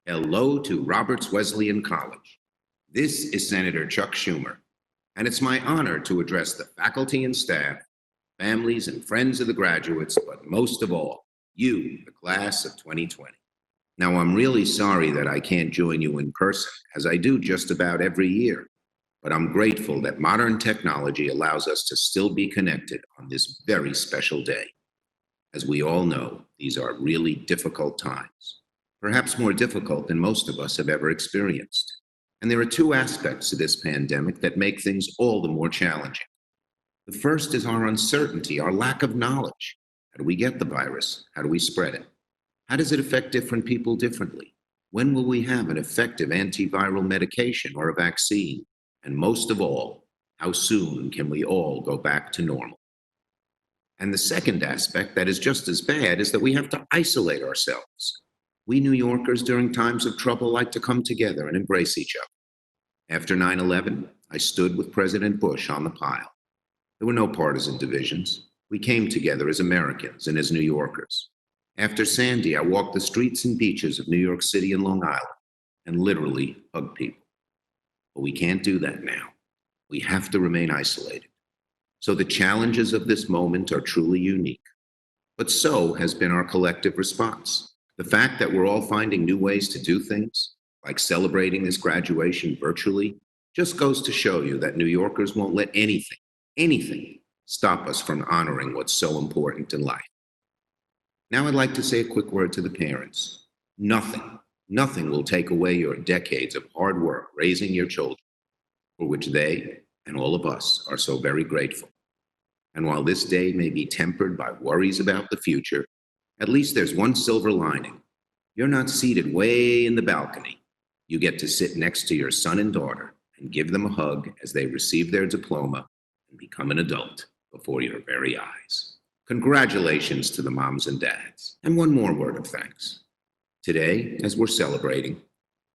Hello to Roberts Wesleyan College. This is Senator Chuck Schumer, and it's my honor to address the faculty and staff, families and friends of the graduates, but most of all, you, the class of 2020. Now, I'm really sorry that I can't join you in person, as I do just about every year, but I'm grateful that modern technology allows us to still be connected on this very special day. As we all know, these are really difficult times, perhaps more difficult than most of us have ever experienced. And there are two aspects to this pandemic that make things all the more challenging. The first is our uncertainty, our lack of knowledge. How do we get the virus? How do we spread it? How does it affect different people differently? When will we have an effective antiviral medication or a vaccine? And most of all, how soon can we all go back to normal? And the second aspect that is just as bad is that we have to isolate ourselves. We New Yorkers during times of trouble like to come together and embrace each other. After 9/11, I stood with President Bush on the pile. There were no partisan divisions. We came together as Americans and as New Yorkers. After Sandy, I walked the streets and beaches of New York City and Long Island and literally hugged people. But we can't do that now. We have to remain isolated. So the challenges of this moment are truly unique. But so has been our collective response. The fact that we're all finding new ways to do things, like celebrating this graduation virtually, just goes to show you that New Yorkers won't let anything, stop us from honoring what's so important in life. Now I'd like to say a quick word to the parents. Nothing will take away your decades of hard work raising your children, for which they and all of us are so very grateful. And while this day may be tempered by worries about the future, at least there's one silver lining. You're not seated way in the balcony. You get to sit next to your son and daughter and give them a hug as they receive their diploma and become an adult before your very eyes. Congratulations to the moms and dads. And one more word of thanks. Today, as we're celebrating,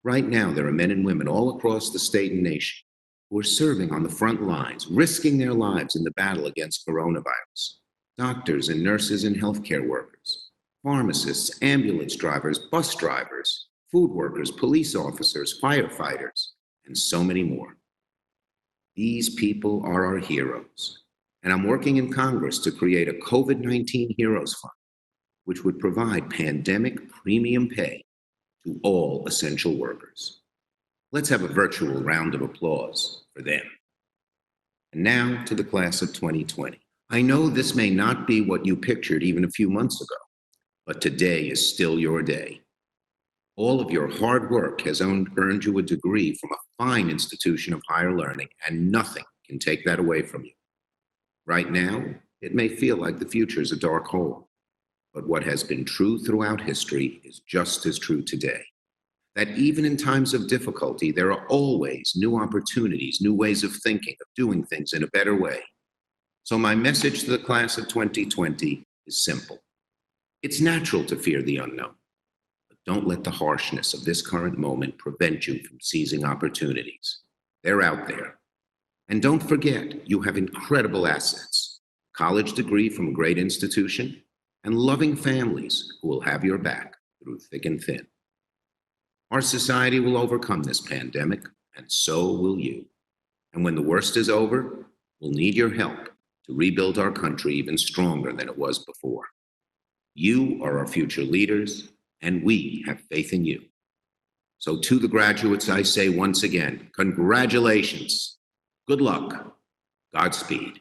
right now there are men and women all across the state and nation who are serving on the front lines, risking their lives in the battle against coronavirus. Doctors and nurses and healthcare workers, pharmacists, ambulance drivers, bus drivers, food workers, police officers, firefighters, and so many more. These people are our heroes. And I'm working in Congress to create a COVID-19 Heroes Fund, which would provide pandemic premium pay to all essential workers. Let's have a virtual round of applause for them. And now to the class of 2020. I know this may not be what you pictured even a few months ago, but today is still your day. All of your hard work has earned you a degree from a fine institution of higher learning, and nothing can take that away from you. Right now, it may feel like the future is a dark hole, but what has been true throughout history is just as true today. That even in times of difficulty, there are always new opportunities, new ways of thinking, of doing things in a better way. So my message to the class of 2020 is simple. It's natural to fear the unknown, but don't let the harshness of this current moment prevent you from seizing opportunities. They're out there. And don't forget, you have incredible assets, college degree from a great institution, and loving families who will have your back through thick and thin. Our society will overcome this pandemic, and so will you. And when the worst is over, we'll need your help to rebuild our country even stronger than it was before. You are our future leaders, and we have faith in you. So to the graduates, I say once again, congratulations, good luck, Godspeed.